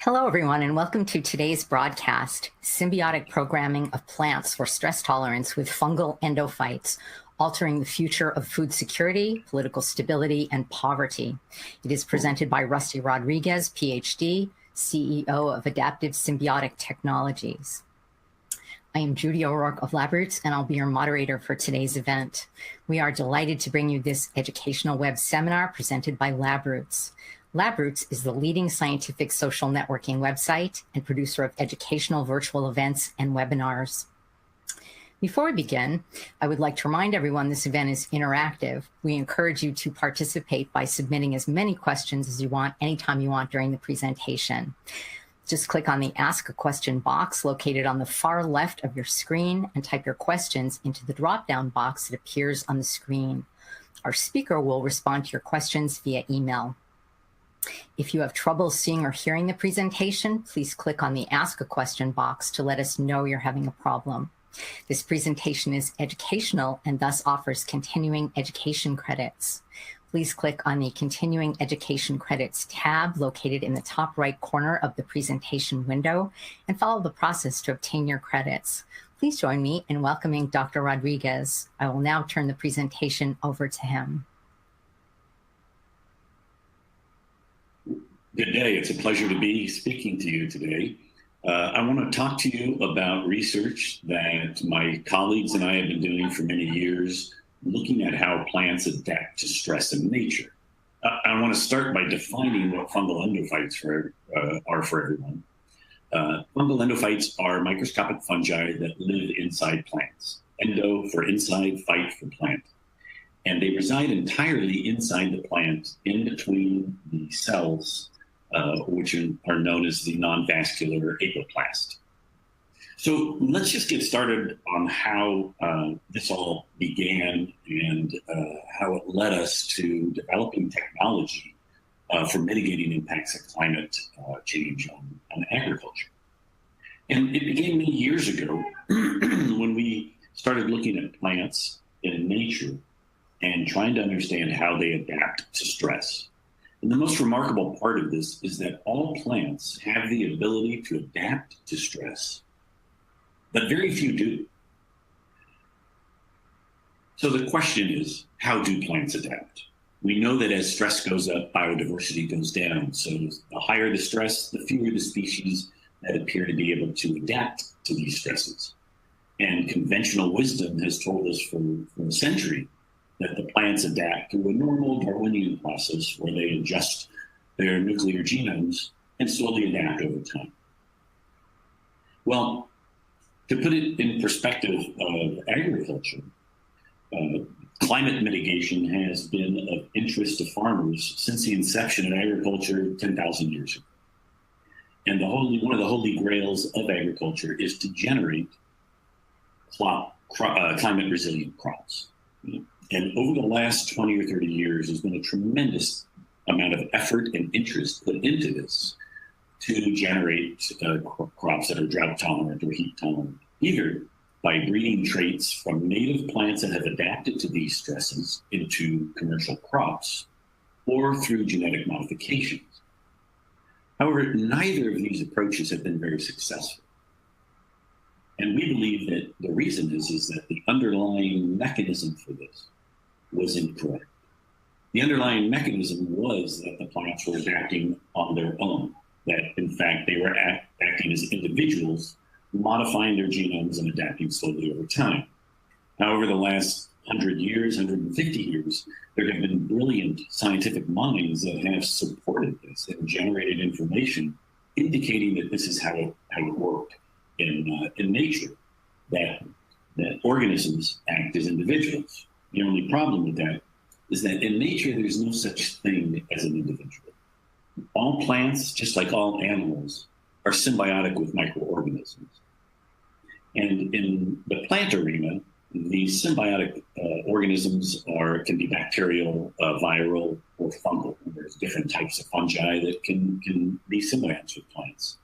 Hello, everyone, and welcome to today's broadcast, Symbiotic Programming of Plants for Stress Tolerance with Fungal Endophytes, Altering the Future of Food Security, Political Stability, and Poverty. It is presented by Rusty Rodriguez, PhD, CEO of Adaptive Symbiotic Technologies. I am Judy O'Rourke of Labroots, and I'll be your moderator for today's event. We are delighted to bring you this educational web seminar presented by Labroots. Labroots is the leading scientific social networking website and producer of educational virtual events and webinars. Before we begin, I would like to remind everyone this event is interactive. We encourage you to participate by submitting as many questions as you want anytime you want during the presentation. Just click on the Ask a Question box located on the far left of your screen and type your questions into the drop-down box that appears on the screen. Our speaker will respond to your questions via email. If you have trouble seeing or hearing the presentation, please click on the Ask a Question box to let us know you're having a problem. This presentation is educational and thus offers continuing education credits. Please click on the Continuing Education Credits tab located in the top right corner of the presentation window and follow the process to obtain your credits. Please join me in welcoming Dr. Rodriguez. I will now turn the presentation over to him. Good day. It's a pleasure to be speaking to you today. I want to talk to you about research that my colleagues and I have been doing for many years, looking at how plants adapt to stress in nature. I want to start by defining what fungal endophytes are for everyone. Fungal endophytes are microscopic fungi that live inside plants. Endo for inside, phyte for plant. And they reside entirely inside the plant, in between the cells, which are known as the non-vascular apoplast. So let's just get started on how this all began and how it led us to developing technology for mitigating impacts of climate change on agriculture. And it began many years ago when we started looking at plants in nature and trying to understand how they adapt to stress. And the most remarkable part of this is that all plants have the ability to adapt to stress, but very few do. So the question is, how do plants adapt? We know that as stress goes up, biodiversity goes down. So the higher the stress, the fewer the species that appear to be able to adapt to these stresses. And conventional wisdom has told us for a century that the plants adapt through a normal Darwinian process where they adjust their nuclear genomes and slowly adapt over time. Well, to put it in perspective of agriculture, climate mitigation has been of interest to farmers since the inception of agriculture 10,000 years ago. And one of the holy grails of agriculture is to generate climate resilient crops. And over the last 20 or 30 years, there's been a tremendous amount of effort and interest put into this to generate crops that are drought tolerant or heat tolerant, either by breeding traits from native plants that have adapted to these stresses into commercial crops or through genetic modifications. However, neither of these approaches have been very successful. And we believe that the reason is that the underlying mechanism for this was incorrect. The underlying mechanism was that the plants were adapting on their own, that in fact they were acting as individuals, modifying their genomes and adapting slowly over time. Now, over the last 100 years, 150 years, there have been brilliant scientific minds that have supported this and generated information indicating that this is how it worked in nature, that organisms act as individuals. The only problem with that is that in nature, there's no such thing as an individual. All plants, just like all animals, are symbiotic with microorganisms. And in the plant arena, the symbiotic organisms can be bacterial, viral, or fungal. And there's different types of fungi that can be symbionts with plants.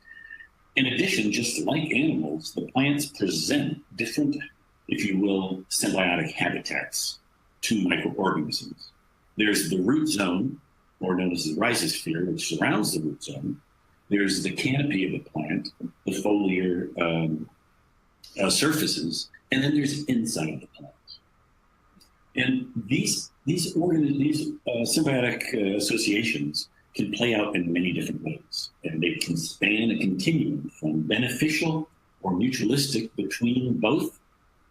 In addition, just like animals, the plants present different, if you will, symbiotic habitats to microorganisms. There's the root zone, or known as the rhizosphere, which surrounds the root zone. There's the canopy of the plant, the foliar surfaces, and then there's inside of the plant. And these symbiotic associations can play out in many different ways, and they can span a continuum from beneficial or mutualistic between both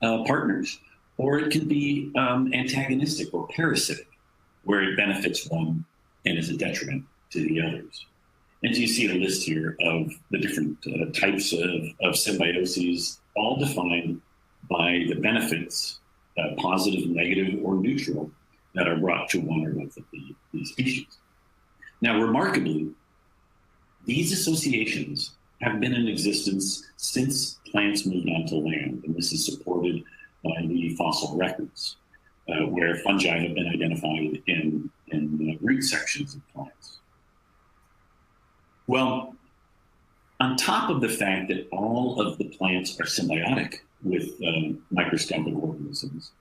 partners, or it can be antagonistic or parasitic, where it benefits one and is a detriment to the others. And so you see a list here of the different types of symbioses, all defined by the benefits, positive, negative, or neutral, that are brought to one or both of the species. Now, remarkably, these associations have been in existence since plants moved onto land, and this is supported by the fossil records, where fungi have been identified in the root sections of plants. Well, on top of the fact that all of the plants are symbiotic with microscopic organisms,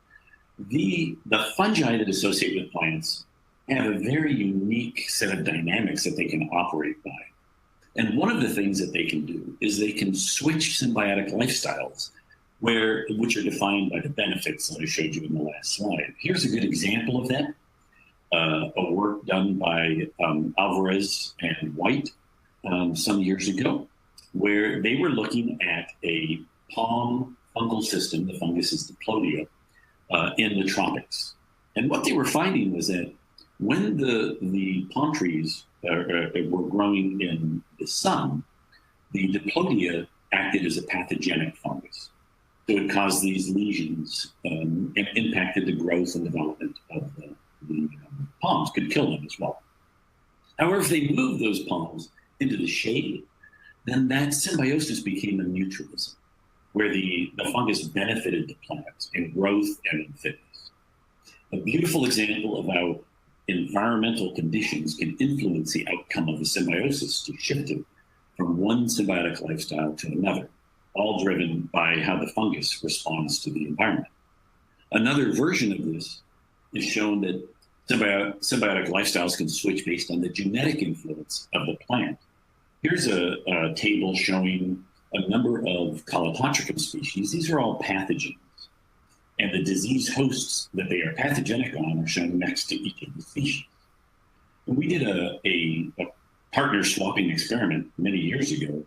the fungi that associate with plants have a very unique set of dynamics that they can operate by. And one of the things that they can do is they can switch symbiotic lifestyles, which are defined by the benefits that I showed you in the last slide. Here's a good example of that, a work done by Alvarez and White some years ago, where they were looking at a palm fungal system, the fungus is Diplodia, in the tropics. And what they were finding was that when the palm trees were growing in the sun, the Diplodia acted as a pathogenic fungus. So it caused these lesions and impacted the growth and development of the palms, could kill them as well. However, if they moved those palms into the shade, then that symbiosis became a mutualism, where the fungus benefited the plant in growth and in fitness. A beautiful example of how environmental conditions can influence the outcome of a symbiosis to shift it from one symbiotic lifestyle to another, all driven by how the fungus responds to the environment. Another version of this is shown that symbiotic lifestyles can switch based on the genetic influence of the plant. Here's a table showing a number of Calototricum species. These are all pathogens. And the disease hosts that they are pathogenic on are shown next to each of the species. And we did a partner swapping experiment many years ago,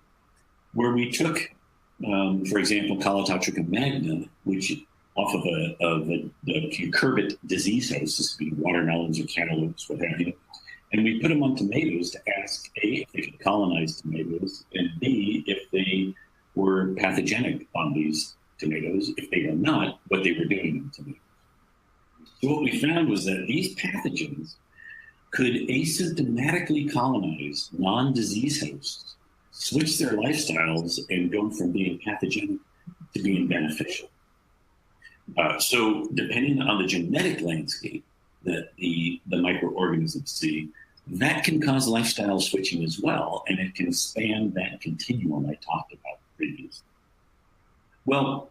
where we took, for example, Calototricum magna, which off of the cucurbit disease host, this could be watermelons or cantaloupes, what have you, and we put them on tomatoes to ask, A, if they could colonize tomatoes, and B, if they were pathogenic on these tomatoes. If they are not, what they were doing in tomatoes. So what we found was that these pathogens could asymptomatically colonize non-disease hosts, switch their lifestyles, and go from being pathogenic to being beneficial. So depending on the genetic landscape that the microorganisms see, that can cause lifestyle switching as well, and it can span that continuum I talked about previously. Well,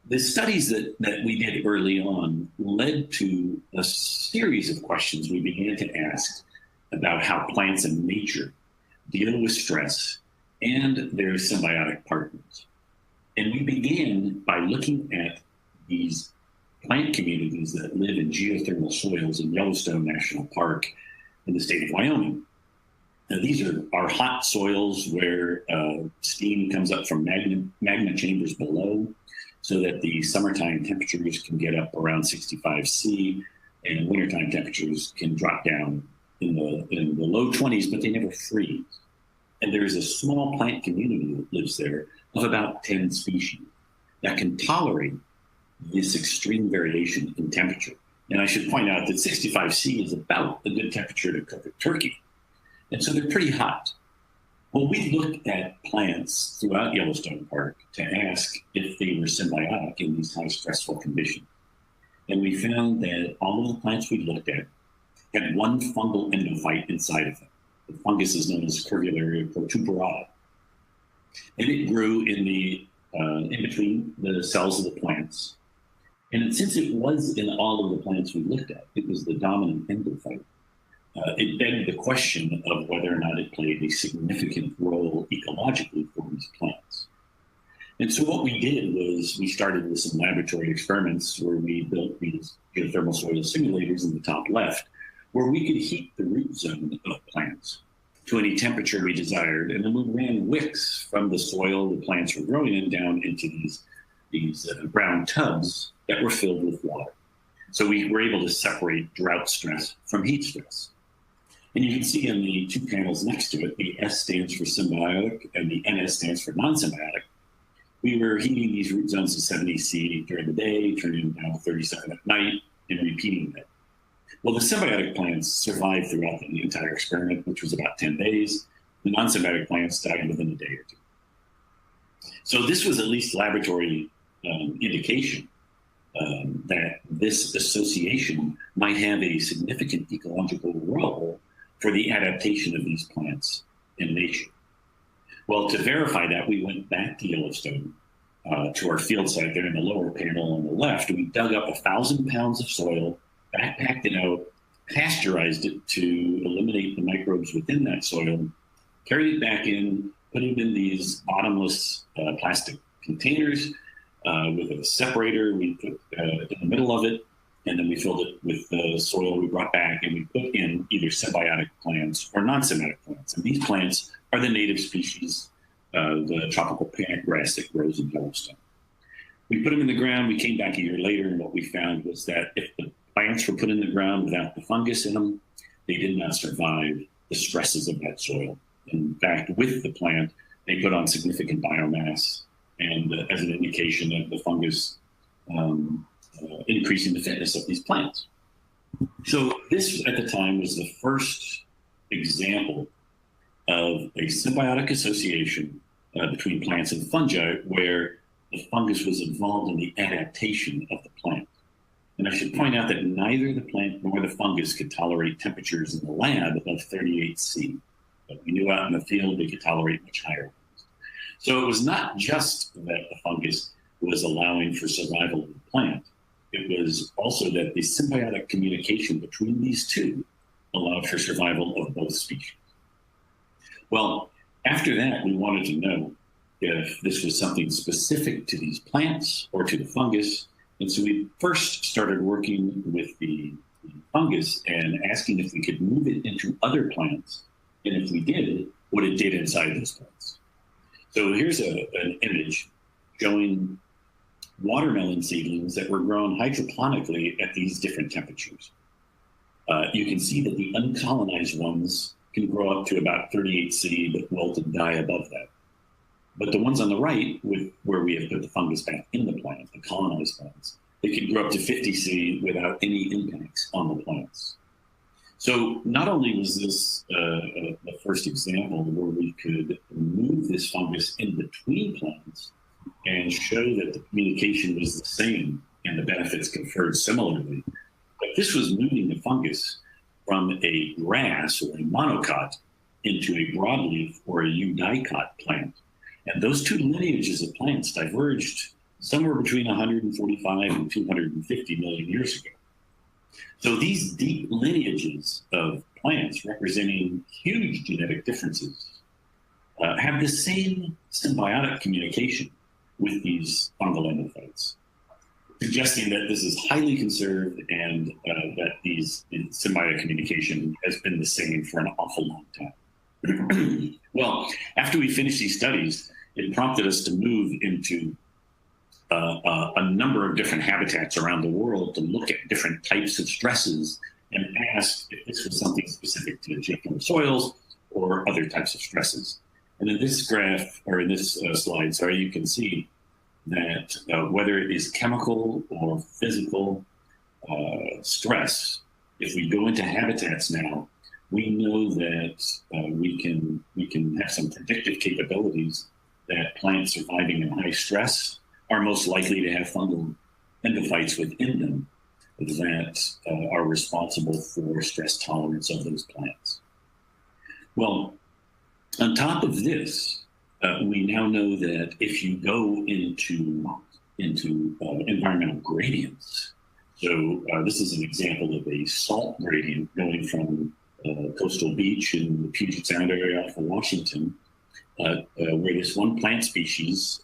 the studies that we did early on led to a series of questions we began to ask about how plants and nature deal with stress and their symbiotic partners. And we began by looking at these plant communities that live in geothermal soils in Yellowstone National Park in the state of Wyoming. Now, these are hot soils where steam comes up from magma chambers below, so that the summertime temperatures can get up around 65 C, and wintertime temperatures can drop down in the low 20s, but they never freeze. And there is a small plant community that lives there of about 10 species that can tolerate this extreme variation in temperature. And I should point out that 65 C is about a good temperature to cook a turkey. And so they're pretty hot. Well, we looked at plants throughout Yellowstone Park to ask if they were symbiotic in these high stressful conditions. And we found that all of the plants we looked at had one fungal endophyte inside of them. The fungus is known as Curvularia protuberata. And it grew in between the cells of the plants. And since it was in all of the plants we looked at, it was the dominant endophyte. it begged the question of whether or not it played a significant role ecologically for these plants. And so what we did was we started with some laboratory experiments where we built these geothermal soil simulators in the top left, where we could heat the root zone of plants to any temperature we desired. And then we ran wicks from the soil the plants were growing in down into these brown tubs that were filled with water. So we were able to separate drought stress from heat stress. And you can see in the two panels next to it, the S stands for symbiotic and the NS stands for non-symbiotic. We were heating these root zones to 70 C during the day, turning them down to 37 at night, and repeating that. Well, the symbiotic plants survived throughout the entire experiment, which was about 10 days. The non-symbiotic plants died within a day or two. So this was at least laboratory indication that this association might have a significant ecological role for the adaptation of these plants in nature. Well, to verify that, we went back to Yellowstone to our field site there in the lower panel on the left. We dug up 1,000 pounds of soil, backpacked it out, pasteurized it to eliminate the microbes within that soil, carried it back in, put it in these bottomless plastic containers with a separator. We put in the middle of it, and then we filled it with the soil we brought back, and we put in either symbiotic plants or non-symbiotic plants. And these plants are the native species, the tropical plant grass that grows in Yellowstone. We put them in the ground. We came back a year later, and what we found was that if the plants were put in the ground without the fungus in them, they did not survive the stresses of that soil. In fact, with the plant, they put on significant biomass, and as an indication of the fungus increasing the fitness of these plants. So this, at the time, was the first example of a symbiotic association between plants and fungi, where the fungus was involved in the adaptation of the plant. And I should point out that neither the plant nor the fungus could tolerate temperatures in the lab above 38 C. But we knew out in the field they could tolerate much higher ones. So it was not just that the fungus was allowing for survival of the plant. It was also that the symbiotic communication between these two allowed for survival of both species. Well, after that, we wanted to know if this was something specific to these plants or to the fungus. And so we first started working with the fungus and asking if we could move it into other plants. And if we did, what it did inside those plants. So here's an image showing watermelon seedlings that were grown hydroponically at these different temperatures. You can see that the uncolonized ones can grow up to about 38 C, but wilt and die above that. But the ones on the right, where we have put the fungus back in the plant, the colonized plants, they could grow up to 50 C without any impacts on the plants. So not only was this the first example where we could move this fungus in between plants and show that the communication was the same and the benefits conferred similarly, but this was moving the fungus from a grass or a monocot into a broadleaf or a eudicot plant. And those two lineages of plants diverged somewhere between 145 and 250 million years ago. So these deep lineages of plants representing huge genetic differences have the same symbiotic communication with these fungal endophytes, suggesting that this is highly conserved and that these symbiotic communication has been the same for an awful long time. Well, after we finished these studies, it prompted us to move into a number of different habitats around the world to look at different types of stresses and ask if this was something specific to geothermal soils or other types of stresses. And in this graph, or in this slide, sorry, you can see that whether it is chemical or physical stress, if we go into habitats now, we know that we can have some predictive capabilities that plants surviving in high stress are most likely to have fungal endophytes within them that are responsible for stress tolerance of those plants. Well, on top of this, we now know that if you go into environmental gradients, so this is an example of a salt gradient going from coastal beach in the Puget Sound area off of Washington, where this one plant species,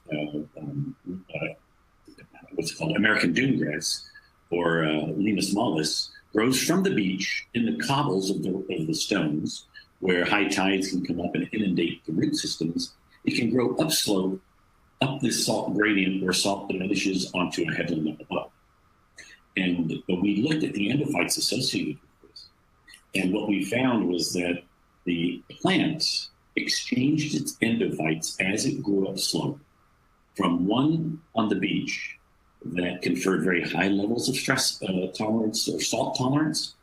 what's it called, American dunegrass, or Limus mollus, grows from the beach in the cobbles of the stones, where high tides can come up and inundate the root systems. It can grow upslope, up this salt gradient where salt diminishes onto a headland above. And we looked at the endophytes associated with this. And what we found was that the plant exchanged its endophytes as it grew upslope from one on the beach that conferred very high levels of stress tolerance or salt tolerance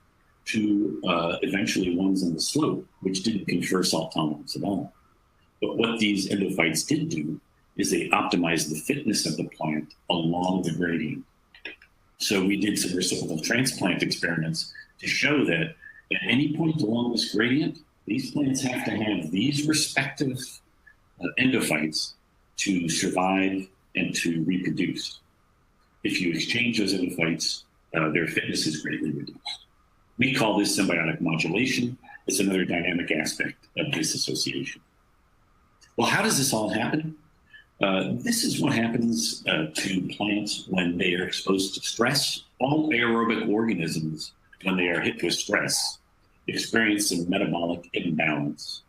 to eventually ones on the slope, which didn't confer salt tolerance at all. But what these endophytes did do is they optimized the fitness of the plant along the gradient. So we did some reciprocal transplant experiments to show that at any point along this gradient, these plants have to have these respective endophytes to survive and to reproduce. If you exchange those endophytes, their fitness is greatly reduced. We call this symbiotic modulation. It's another dynamic aspect of this association. Well, how does this all happen? This is what happens to plants when they are exposed to stress. All aerobic organisms, when they are hit with stress, experience some metabolic imbalance.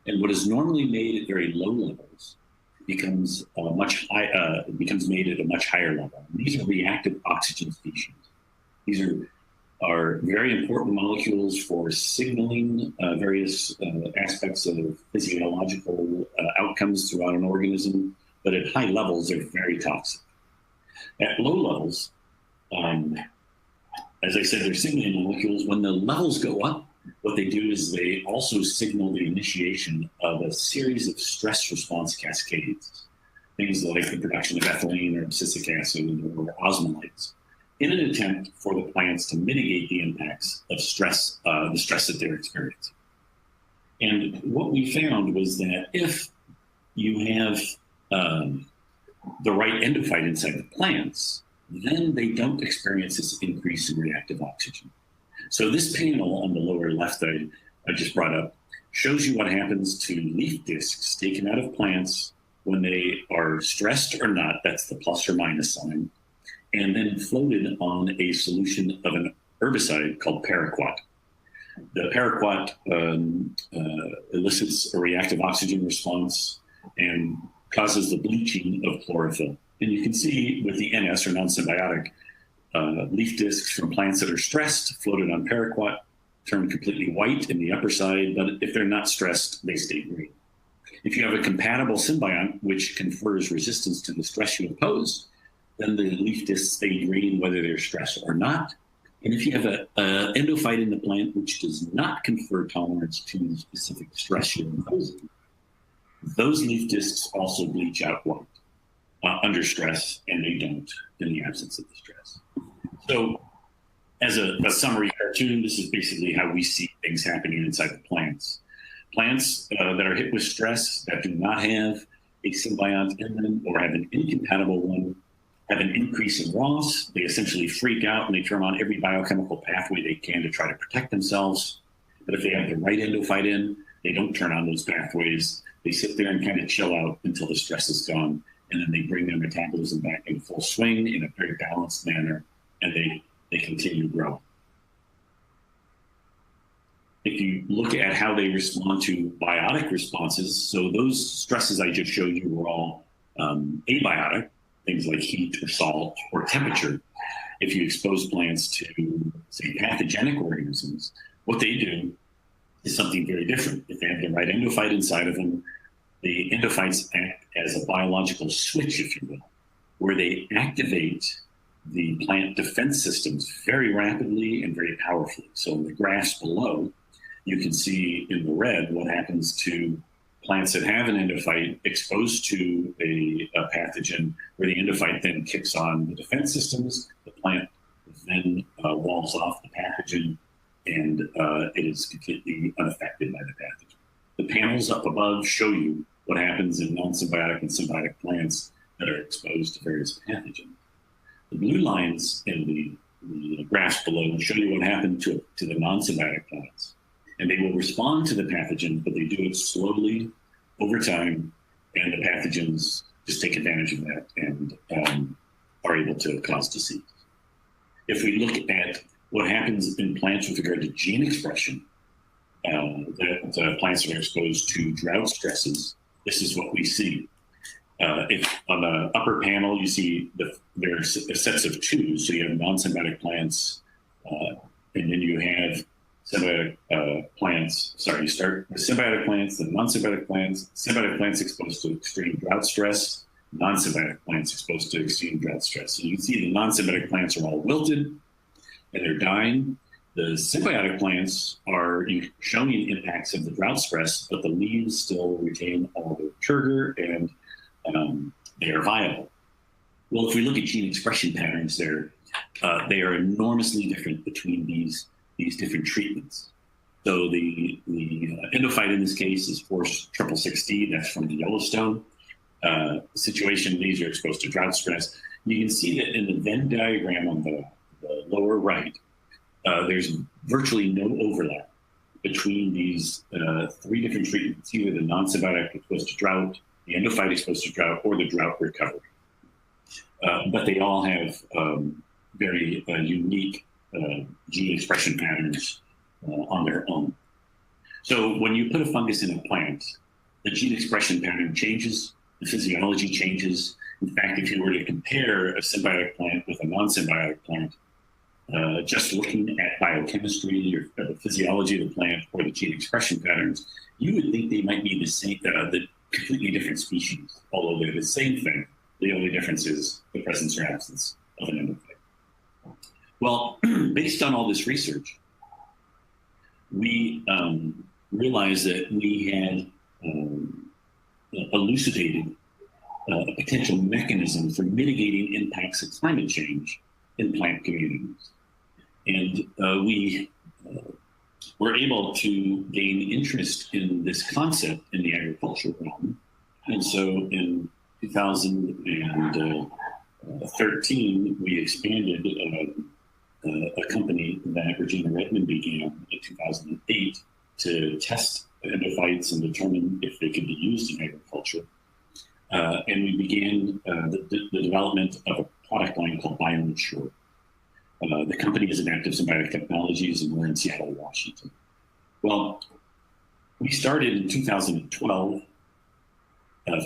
And what is normally made at very low levels becomes made at a much higher level. And these are reactive oxygen species. These are very important molecules for signaling various aspects of physiological outcomes throughout an organism, but at high levels, they're very toxic. At low levels, as I said, they're signaling molecules. When the levels go up, what they do is they also signal the initiation of a series of stress response cascades, things like the production of ethylene or abscisic acid or osmolytes, in an attempt for the plants to mitigate the impacts of stress, the stress that they're experiencing. And what we found was that if you have the right endophyte inside the plants, then they don't experience this increase in reactive oxygen. So this panel on the lower left I just brought up shows you what happens to leaf discs taken out of plants when they are stressed or not, that's the plus or minus sign, and then floated on a solution of an herbicide called paraquat. The paraquat elicits a reactive oxygen response and causes the bleaching of chlorophyll. And you can see with the NS or non-symbiotic, leaf discs from plants that are stressed, floated on paraquat, turn completely white in the upper side, but if they're not stressed, they stay green. If you have a compatible symbiont, which confers resistance to the stress you impose, then the leaf discs stay green whether they're stressed or not. And if you have an endophyte in the plant which does not confer tolerance to the specific stress you're imposing, those leaf discs also bleach out white under stress, and they don't in the absence of the stress. So as a summary cartoon, this is basically how we see things happening inside the plants. Plants that are hit with stress that do not have a symbiont in them or have an incompatible one have an increase in ROS. They essentially freak out and they turn on every biochemical pathway they can to try to protect themselves. But if they have the right endophyte in, they don't turn on those pathways. They sit there and kind of chill out until the stress is gone. And then they bring their metabolism back in full swing in a very balanced manner, and they continue to grow. If you look at how they respond to biotic responses, so those stresses I just showed you were all abiotic, things like heat or salt or temperature. If you expose plants to, say, pathogenic organisms, what they do is something very different. If they have the right endophyte inside of them, the endophytes act as a biological switch, if you will, where they activate the plant defense systems very rapidly and very powerfully. So in the graphs below, you can see in the red what happens to plants that have an endophyte exposed to a pathogen, where the endophyte then kicks on the defense systems. The plant then walls off the pathogen, and it is completely unaffected by the pathogen. The panels up above show you what happens in non-symbiotic and symbiotic plants that are exposed to various pathogens. The blue lines in the graphs below show you what happened to the non-symbiotic plants. and they will respond to the pathogen, but they do it slowly over time, and the pathogens just take advantage of that and are able to cause disease. If we look at what happens in plants with regard to gene expression, that plants that are exposed to drought stresses, this is what we see. If on the upper panel, you see there's sets of two. So you have non-symbiotic plants, and then you have symbiotic plants. Sorry, you start with symbiotic plants, then non-symbiotic plants, symbiotic plants exposed to extreme drought stress, non-symbiotic plants exposed to extreme drought stress. So you can see the non-symbiotic plants are all wilted and they're dying. The symbiotic plants are showing impacts of the drought stress, but the leaves still retain all their turgor and they are viable. Well, if we look at gene expression patterns there, they are enormously different between these different treatments. So the endophyte in this case is Force 666D, that's from the Yellowstone situation. These are exposed to drought stress. You can see that in the Venn diagram on the lower right, there's virtually no overlap between these three different treatments, either the non-symbiotic exposed to drought, the endophyte exposed to drought, or the drought recovery. But they all have very unique gene expression patterns on their own. So when you put a fungus in a plant, the gene expression pattern changes, the physiology changes. In fact, if you were to compare a symbiotic plant with a non-symbiotic plant, just looking at biochemistry or the physiology of the plant or the gene expression patterns, you would think they might be the same, the completely different species, although they're the same thing. The only difference is the presence or absence of an endophyte. Well, based on all this research, we realized that we had elucidated a potential mechanism for mitigating impacts of climate change in plant communities. And we were able to gain interest in this concept in the agricultural realm. And so in 2013, we expanded a company that Regina Redmond began in 2008 to test endophytes and determine if they could be used in agriculture. And we began the development of a product line called BioEnsure. The company is Adaptive Symbiotic Technologies, and we're in Seattle, Washington. Well, we started in 2012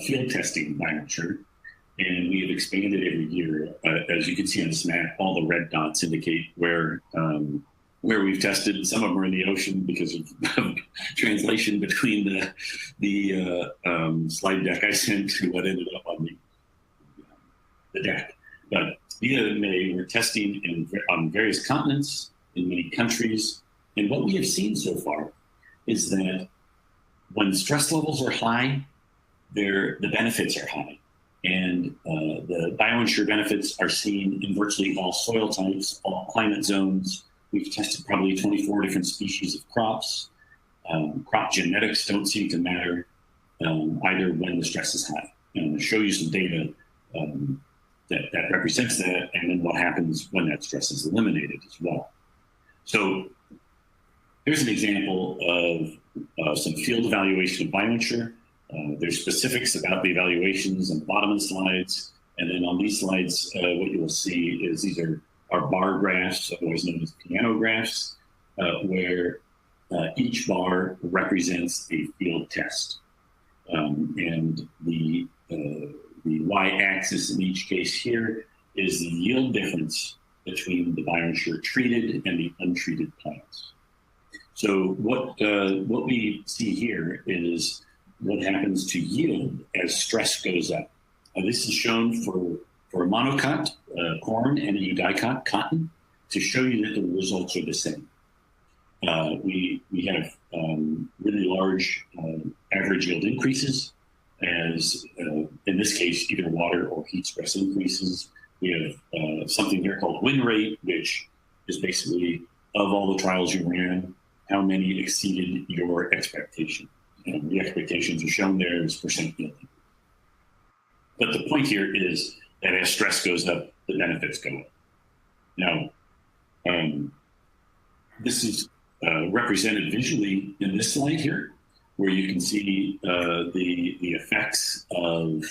field testing BioEnsure, and we have expanded every year. As you can see on this map, all the red dots indicate where we've tested. Some of them are in the ocean because of translation between the slide deck I sent to what ended up on the deck. But via May, we're testing on various continents, in many countries. And what we have seen so far is that when stress levels are high, the benefits are high. And the BioEnsure benefits are seen in virtually all soil types, all climate zones. We've tested probably 24 different species of crops. Crop genetics don't seem to matter either when the stress is high. And I'll show you some data that represents that, and then what happens when that stress is eliminated as well. So here's an example of some field evaluation of BioEnsure. There's specifics about the evaluations on the bottom of the slides. And then on these slides, what you will see is these are our bar graphs, otherwise known as piano graphs, where each bar represents a field test. And the y-axis in each case here is the yield difference between the BioEnsure treated and the untreated plants. So what we see here is what happens to yield as stress goes up. This is shown for monocot, corn, and eudicot, cotton, to show you that the results are the same. We have really large average yield increases as, in this case, either water or heat stress increases. We have something here called win rate, which is basically of all the trials you ran, how many exceeded your expectation. And the expectations are shown there as percent yielding. But the point here is that as stress goes up, the benefits go up. Now, this is represented visually in this slide here, where you can see the effects of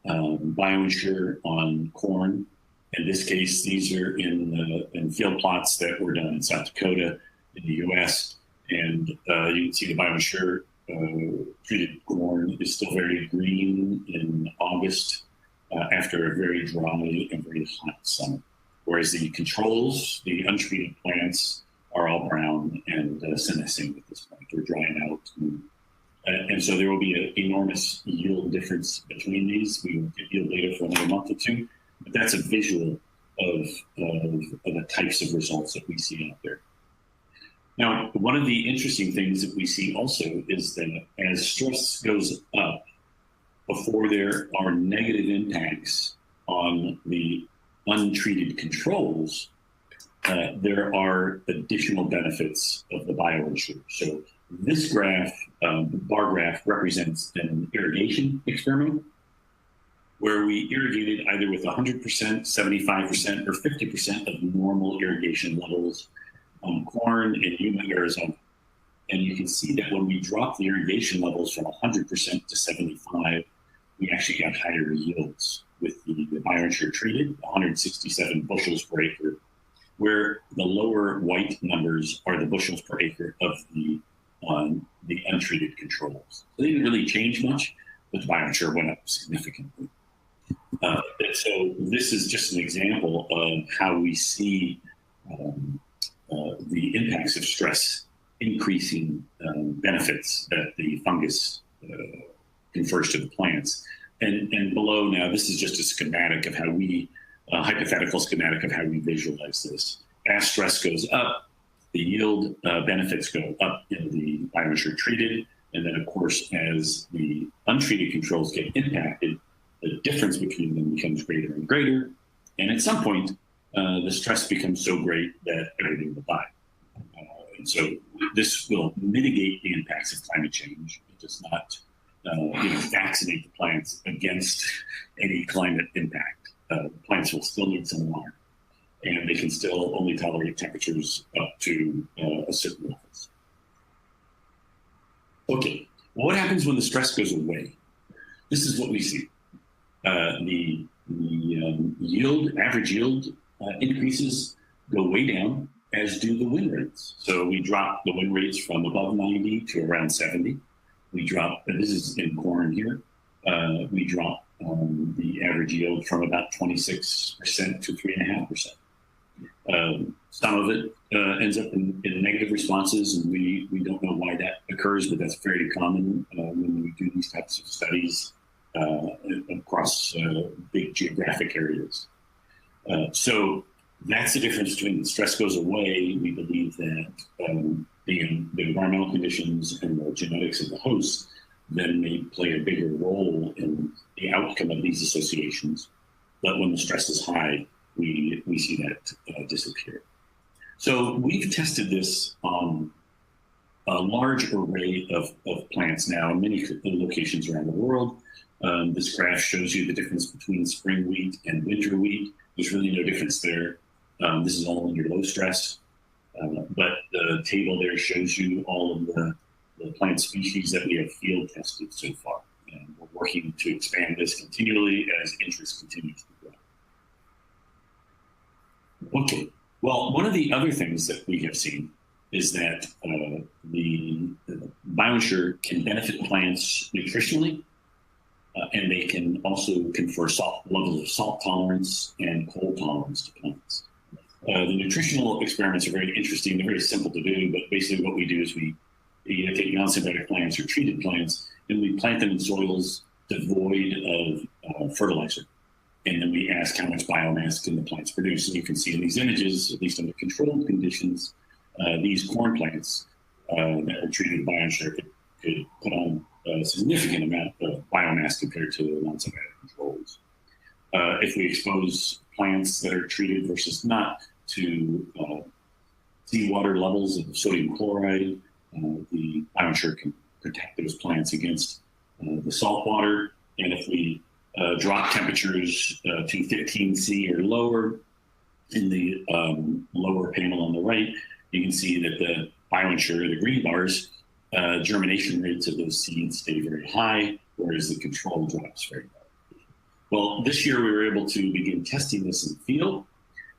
BioEnsure on corn. In this case, these are in field plots that were done in South Dakota, in the U.S., and you can see the BioEnsure treated corn is still very green in August after a very dry and very hot summer, whereas the controls, the untreated plants, are all brown and senescing at this point. They're drying out. And so there will be an enormous yield difference between these. We will get yield data for another month or two, but that's a visual of the types of results that we see out there. Now, one of the interesting things that we see also is that as stress goes up, before there are negative impacts on the untreated controls, there are additional benefits of the BioEnsure. So this graph, the bar graph, represents an irrigation experiment where we irrigated either with 100%, 75%, or 50% of normal irrigation levels on corn in Yuma, Arizona. And you can see that when we drop the irrigation levels from 100% to 75, we actually got higher yields with the BioEnsure treated, 167 bushels per acre, where the lower white numbers are the bushels per acre of the untreated controls. So they didn't really change much, but the BioEnsure went up significantly. So this is just an example of how we see the impacts of stress increasing benefits that the fungus confers to the plants. And below now, this is just a schematic of how we, hypothetical schematic of how we visualize this. As stress goes up, the yield benefits go up in the BioEnsure treated. And then, of course, as the untreated controls get impacted, the difference between them becomes greater and greater. And at some point, the stress becomes so great that everything will die. And so this will mitigate the impacts of climate change. It does not vaccinate the plants against any climate impact. Plants will still need some water, and they can still only tolerate temperatures up to a certain level. Okay, well, what happens when the stress goes away? This is what we see. The yield, average yield increases go way down, as do the win rates. So we drop the win rates from above 90 to around 70. We drop, and this is in corn here, we drop the average yield from about 26% to 3.5%. Some of it ends up in negative responses, and we don't know why that occurs, but that's very common when we do these types of studies across big geographic areas. So that's the difference between the stress goes away. We believe that the environmental conditions and the genetics of the host then may play a bigger role in the outcome of these associations. But when the stress is high, we see that disappear. So we've tested this on a large array of plants now in many locations around the world. This graph shows you the difference between spring wheat and winter wheat. There's really no difference there. This is all under low stress. But the table there shows you all of the plant species that we have field tested so far. And we're working to expand this continually as interest continues to grow. Okay, well, one of the other things that we have seen is that the BioEnsure can benefit plants nutritionally, and they can also confer levels of salt tolerance and cold tolerance to plants. The nutritional experiments are very interesting. They're very simple to do, but basically what we do is we take non-symbiotic plants or treated plants, and we plant them in soils devoid of fertilizer. And then we ask how much biomass can the plants produce. And you can see in these images, at least under controlled conditions, these corn plants that were treated with BioEnsure could put on a significant amount of biomass compared to the non-symbiotic controls. If we expose plants that are treated versus not to seawater levels of sodium chloride, the BioEnsure can protect those plants against the salt water. And if we drop temperatures to 15°C or lower in the lower panel on the right, you can see that BioEnsure, the green bars, germination rates of those seeds stay very high, whereas the control drops very low. Well, this year we were able to begin testing this in the field.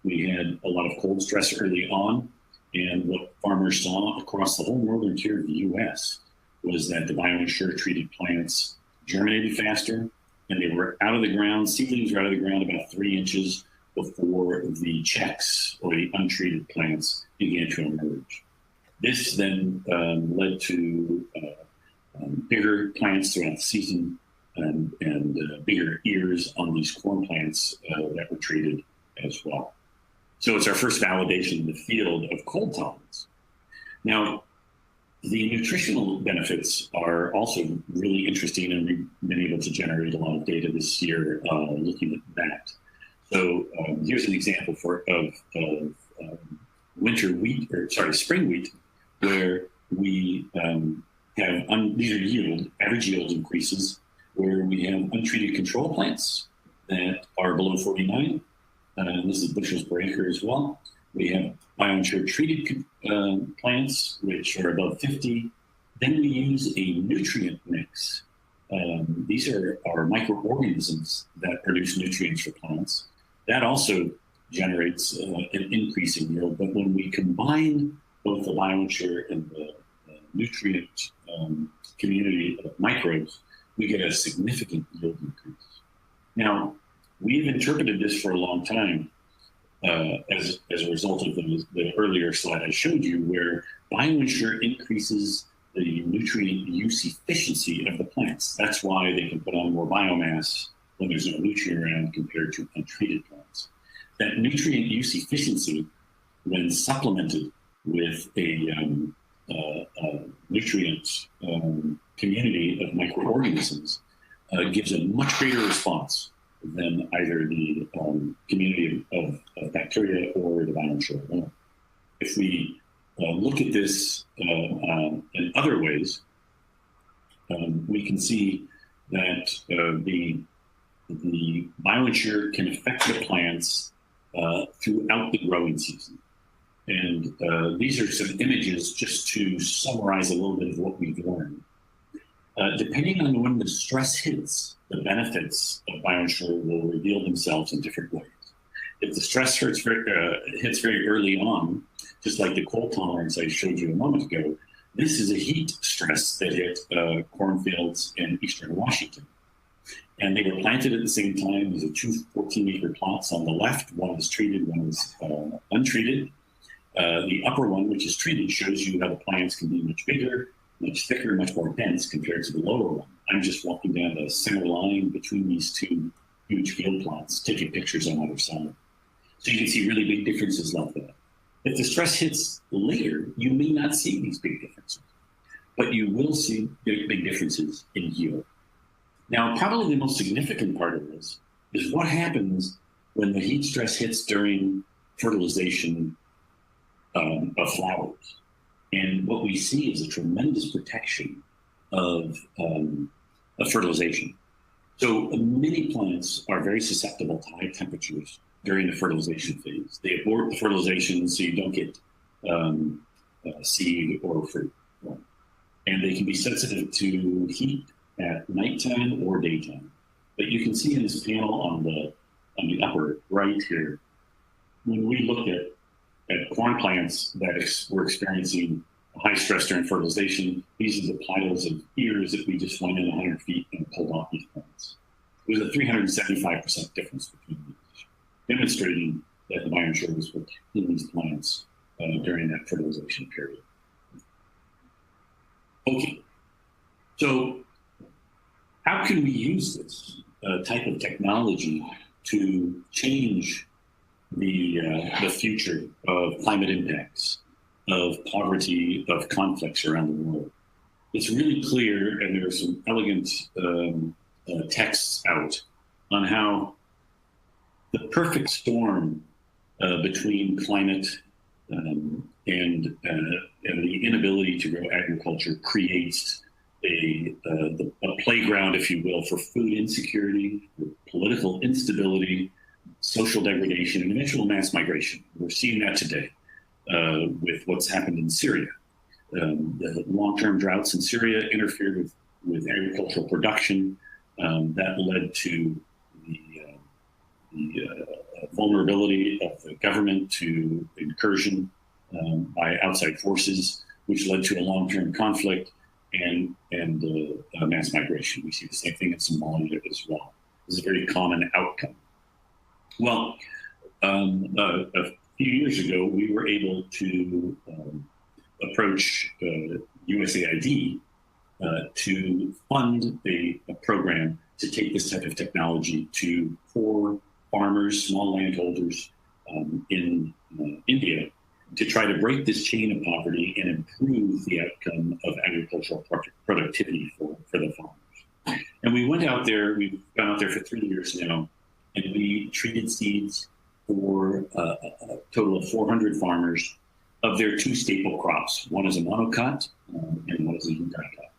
We had a lot of cold stress early on, and what farmers saw across the whole northern tier of the U.S. was that the BioEnsure treated plants germinated faster, and they were out of the ground, seedlings were out of the ground about 3 inches before the checks or the untreated plants began to emerge. This then led to bigger plants throughout the season and bigger ears on these corn plants that were treated as well. So it's our first validation in the field of cold tolerance. Now, the nutritional benefits are also really interesting, and we've been able to generate a lot of data this year looking at that. So here's an example of winter wheat, spring wheat, where we have, these are yield, average yield increases, where we have untreated control plants that are below 49. This is bushels per acre as well. We have BioEnsure treated plants, which are above 50. Then we use a nutrient mix. These are our microorganisms that produce nutrients for plants. That also generates an increase in yield. But when we combine both the BioEnsure and the nutrient community of microbes, we get a significant yield increase. Now, we've interpreted this for a long time as a result of the earlier slide I showed you, where BioEnsure increases the nutrient use efficiency of the plants. That's why they can put on more biomass when there's no nutrient around compared to untreated plants. That nutrient use efficiency, when supplemented with a nutrient community of microorganisms, gives a much greater response than either the community of bacteria or the BioEnsure alone. If we look at this in other ways, we can see that the BioEnsure can affect the plants throughout the growing season. And these are some images just to summarize a little bit of what we've learned. Depending on when the stress hits, the benefits of BioEnsure will reveal themselves in different ways. If the stress hits very early on, just like the cold tolerance I showed you a moment ago, this is a heat stress that hit cornfields in eastern Washington. And they were planted at the same time. These are 2 14-acre plots on the left. One is treated, one is untreated. The upper one, which is treated, shows you how the plants can be much bigger, much thicker, much more dense compared to the lower one. I'm just walking down the center line between these 2 huge field plots, taking pictures on either side. So you can see really big differences like that. If the stress hits later, you may not see these big differences, but you will see big differences in yield. Now, probably the most significant part of this is what happens when the heat stress hits during fertilization of flowers. And what we see is a tremendous protection of fertilization. So many plants are very susceptible to high temperatures during the fertilization phase. They abort the fertilization so you don't get seed or fruit. And they can be sensitive to heat at nighttime or daytime. But you can see in this panel on the upper right here, when we looked at corn plants that were experiencing high stress during fertilization, these are the piles of ears that we just went in 100 feet and pulled off these plants. It was a 375% difference between these, demonstrating that the BioEnsure was in these plants during that fertilization period. Okay, so how can we use this type of technology to change the future of climate impacts, of poverty, of conflicts around the world? It's really clear, and there are some elegant texts out on how the perfect storm between climate and the inability to grow agriculture creates a playground, if you will, for food insecurity, political instability, social degradation, and eventual mass migration. We're seeing that today with what's happened in Syria. the long-term droughts in Syria interfered with agricultural production. That led to the vulnerability of the government to incursion by outside forces, which led to a long-term conflict and mass migration. We see the same thing in Somalia as well. This is a very common outcome. Well, a few years ago, we were able to approach USAID to fund a program to take this type of technology to poor farmers, small landholders in India, to try to break this chain of poverty and improve the outcome of agricultural productivity for the farmers. And we went out there, we've gone out there for 3 years now, and we treated seeds for a total of 400 farmers of their 2 staple crops. One is a monocot and one is a udicot.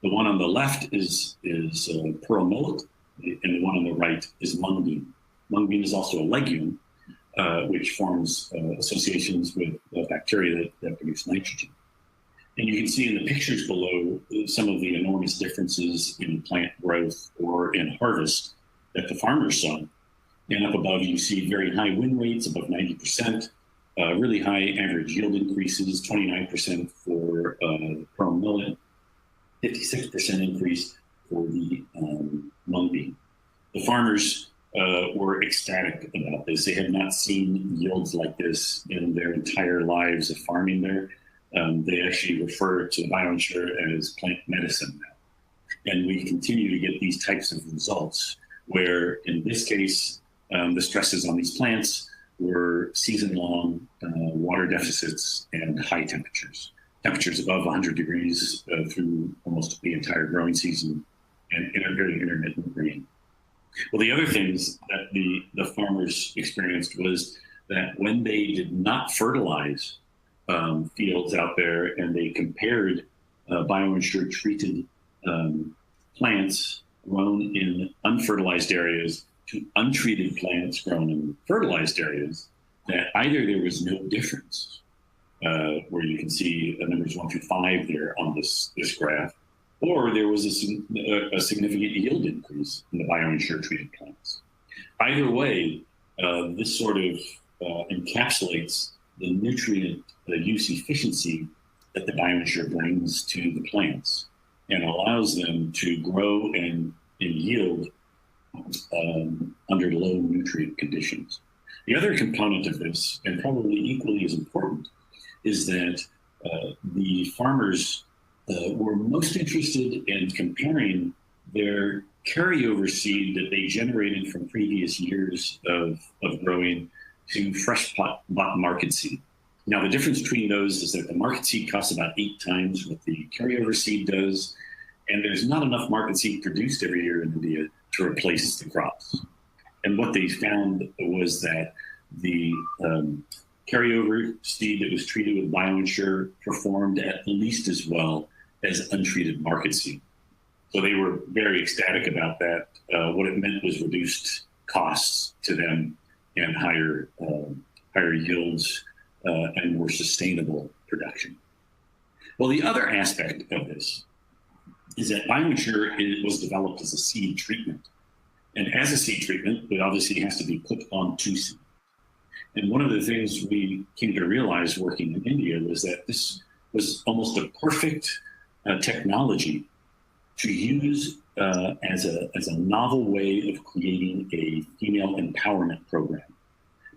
The one on the left is pearl millet, and the one on the right is mung bean. Mung bean is also a legume, which forms associations with bacteria that produce nitrogen. And you can see in the pictures below some of the enormous differences in plant growth or in harvest that the farmers saw. And up above, you see very high win rates, above 90%, really high average yield increases, 29% for pearl millet, 56% increase for the mung bean. The farmers were ecstatic about this. They had not seen yields like this in their entire lives of farming there. They actually refer to BioEnsure as plant medicine now. And we continue to get these types of results where, in this case, the stresses on these plants were season-long water deficits and high temperatures. Temperatures above 100 degrees through almost the entire growing season, and very intermittent rain. Well, the other things that the farmers experienced was that when they did not fertilize fields out there and they compared BioEnsure treated plants grown in unfertilized areas to untreated plants grown in fertilized areas, that either there was no difference, where you can see the numbers 1 through 5 there on this graph, or there was a significant yield increase in the BioEnsure treated plants. Either way, this sort of encapsulates the nutrient use efficiency that the BioEnsure brings to the plants and allows them to grow and yield under low nutrient conditions. The other component of this, and probably equally as important, is that the farmers were most interested in comparing their carryover seed that they generated from previous years of growing to fresh pot market seed. Now, the difference between those is that the market seed costs about 8 times what the carryover seed does, and there's not enough market seed produced every year in India to replace the crops. And what they found was that the carryover seed that was treated with BioEnsure performed at least as well as untreated market seed. So they were very ecstatic about that. What it meant was reduced costs to them and higher yields and more sustainable production. Well, the other aspect of this is that BioEnsure was developed as a seed treatment. And as a seed treatment, it obviously has to be put onto seed. And one of the things we came to realize working in India was that this was almost a perfect technology to use as a novel way of creating a female empowerment program.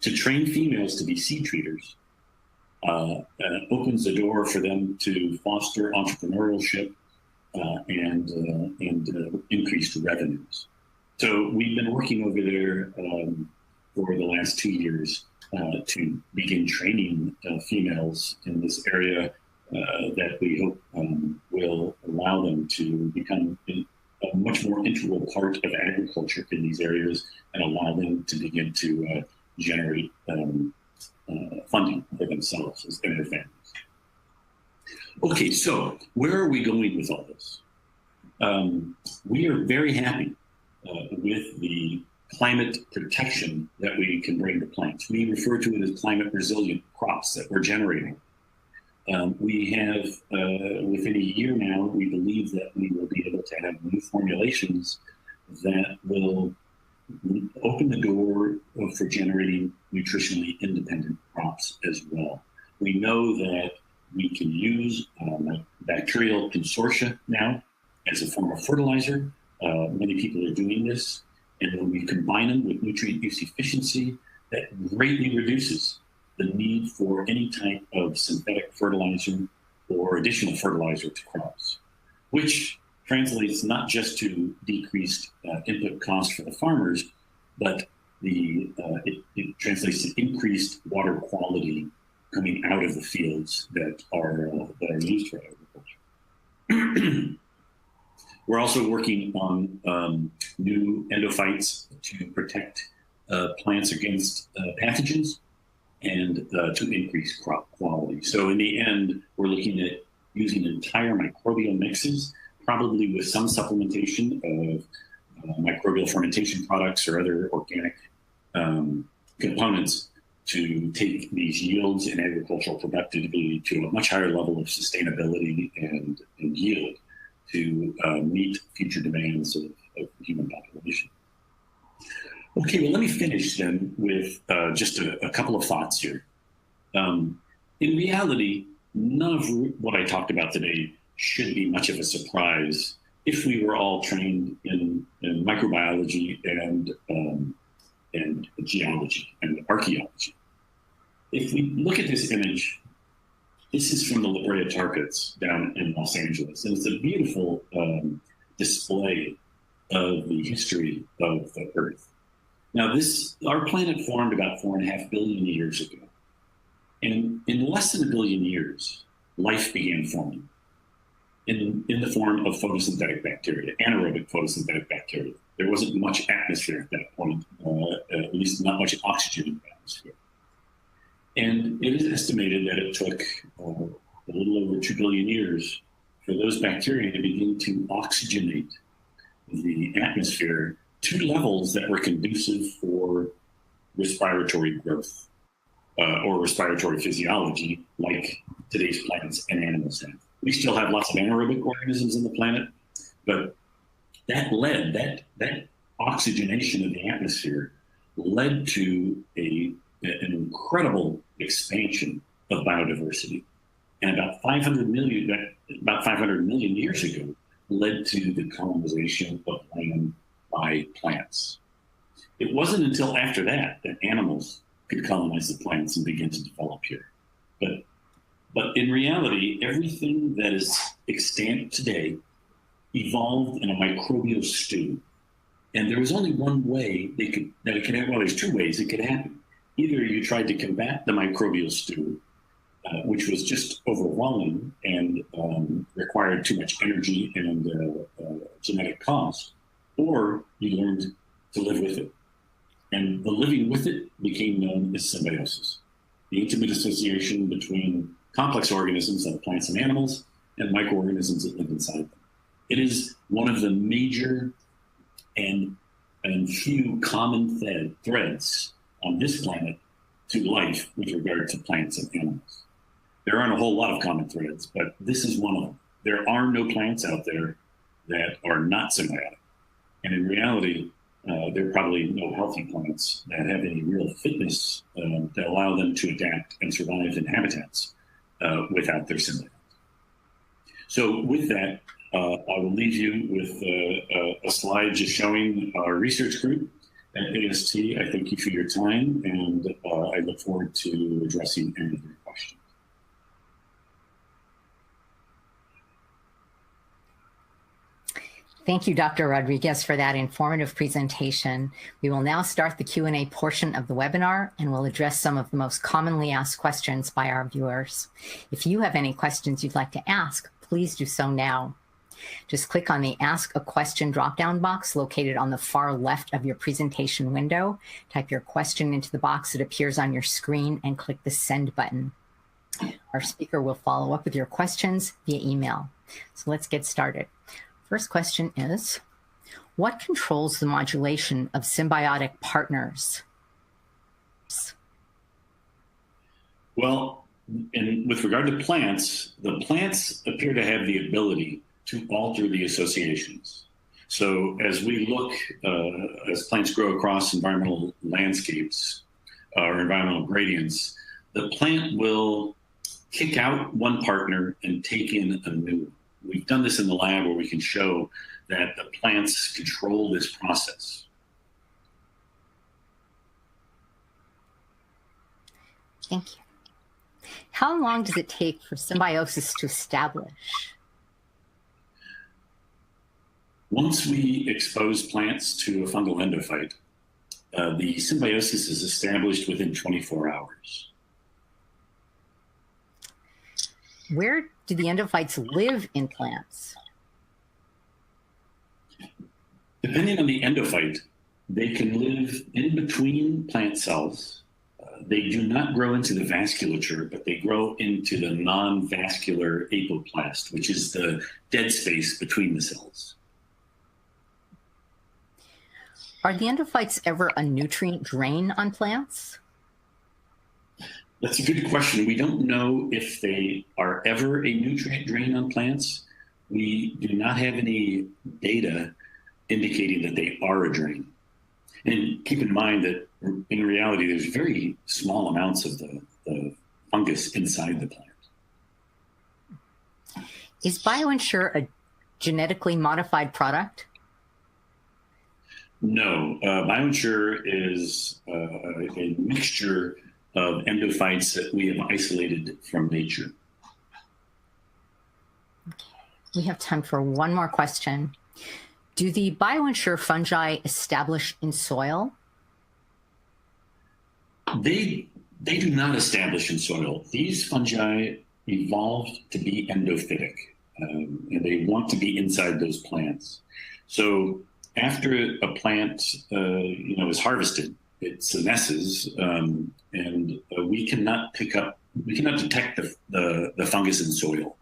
To train females to be seed treaters opens the door for them to foster entrepreneurship and increased revenues. So we've been working over there for the last 2 years to begin training females in this area that we hope will allow them to become a much more integral part of agriculture in these areas and allow them to begin to generate funding for themselves and their families. Okay, so where are we going with all this? We are very happy with the climate protection that we can bring to plants. We refer to it as climate resilient crops that we're generating. We have, within a year now, we believe that we will be able to have new formulations that will open the door for generating nutritionally independent crops as well. We know that we can use bacterial consortia now as a form of fertilizer. Many people are doing this. And when we combine them with nutrient use efficiency, that greatly reduces the need for any type of synthetic fertilizer or additional fertilizer to crops, which translates not just to decreased input costs for the farmers, but it translates to increased water quality coming out of the fields that are used for agriculture. We're also working on new endophytes to protect plants against pathogens and to increase crop quality. So in the end, we're looking at using entire microbial mixes, probably with some supplementation of microbial fermentation products or other organic components to take these yields and agricultural productivity to a much higher level of sustainability and yield to meet future demands of the human population. Okay, well, let me finish then with just a couple of thoughts here. In reality, none of what I talked about today should be much of a surprise if we were all trained in microbiology and geology and archaeology. If we look at this image, this is from the La Brea tar pits down in Los Angeles, and it's a beautiful display of the history of the Earth. Now, our planet formed about 4.5 billion years ago. And in less than 1 billion years, life began forming in the form of photosynthetic bacteria, anaerobic photosynthetic bacteria. There wasn't much atmosphere at that point, at least not much oxygen in the atmosphere. And it is estimated that it took a little over 2 billion years for those bacteria to begin to oxygenate the atmosphere to levels that were conducive for respiratory growth or respiratory physiology like today's plants and animals have. We still have lots of anaerobic organisms on the planet, but that oxygenation of the atmosphere led to an incredible expansion of biodiversity. And about 500 million years ago led to the colonization of land by plants. It wasn't until after that animals could colonize the plants and begin to develop here. But in reality, everything that is extant today evolved in a microbial stew. And there was only one way that it could happen. Well, there's two ways it could happen. Either you tried to combat the microbial stew, which was just overwhelming and required too much energy and genetic cost, or you learned to live with it. And the living with it became known as symbiosis, the intimate association between complex organisms like plants and animals and microorganisms that live inside them. It is one of the major and few common threads on this planet to life with regard to plants and animals. There aren't a whole lot of common threads, but this is one of them. There are no plants out there that are not symbiotic. And in reality, there are probably no healthy plants that have any real fitness that allow them to adapt and survive in habitats without their symbiotes. So with that, I will leave you with a slide just showing our research group at AST. I thank you for your time, and I look forward to addressing any of your questions. Thank you, Dr. Rodriguez, for that informative presentation. We will now start the Q&A portion of the webinar, and we'll address some of the most commonly asked questions by our viewers. If you have any questions you'd like to ask, please do so now. Just click on the Ask a Question drop-down box located on the far left of your presentation window. Type your question into the box that appears on your screen and click the Send button. Our speaker will follow up with your questions via email. So let's get started. First question is, what controls the modulation of symbiotic partners? Well, and with regard to plants, the plants appear to have the ability to alter the associations. So as we look, as plants grow across environmental landscapes or environmental gradients, the plant will kick out one partner and take in a new one. We've done this in the lab where we can show that the plants control this process. Thank you. How long does it take for symbiosis to establish? Once we expose plants to a fungal endophyte, the symbiosis is established within 24 hours. Where do the endophytes live in plants? Depending on the endophyte, they can live in between plant cells. They do not grow into the vasculature, but they grow into the non-vascular apoplast, which is the dead space between the cells. Are the endophytes ever a nutrient drain on plants? That's a good question. We don't know if they are ever a nutrient drain on plants. We do not have any data indicating that they are a drain. And keep in mind that in reality, there's very small amounts of the fungus inside the plant. Is BioEnsure a genetically modified product? No, BioEnsure is a mixture of endophytes that we have isolated from nature. Okay. We have time for one more question. Do the BioEnsure fungi establish in soil? They do not establish in soil. These fungi evolved to be endophytic, and they want to be inside those plants. So after a plant is harvested, it senesces, and we cannot detect the fungus in soil.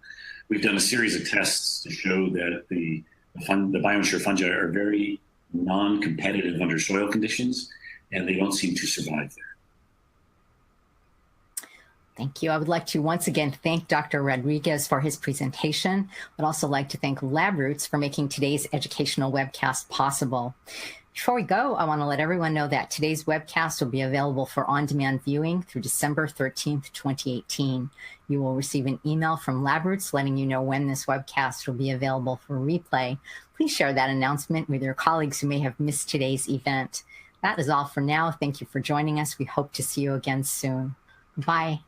We've done a series of tests to show that the BioEnsure fungi are very non-competitive under soil conditions, and they don't seem to survive there. Thank you. I would like to once again thank Dr. Rodriguez for his presentation. I'd also like to thank Labroots for making today's educational webcast possible. Before we go, I want to let everyone know that today's webcast will be available for on-demand viewing through December 13th, 2018. You will receive an email from Labroots letting you know when this webcast will be available for replay. Please share that announcement with your colleagues who may have missed today's event. That is all for now. Thank you for joining us. We hope to see you again soon. Bye.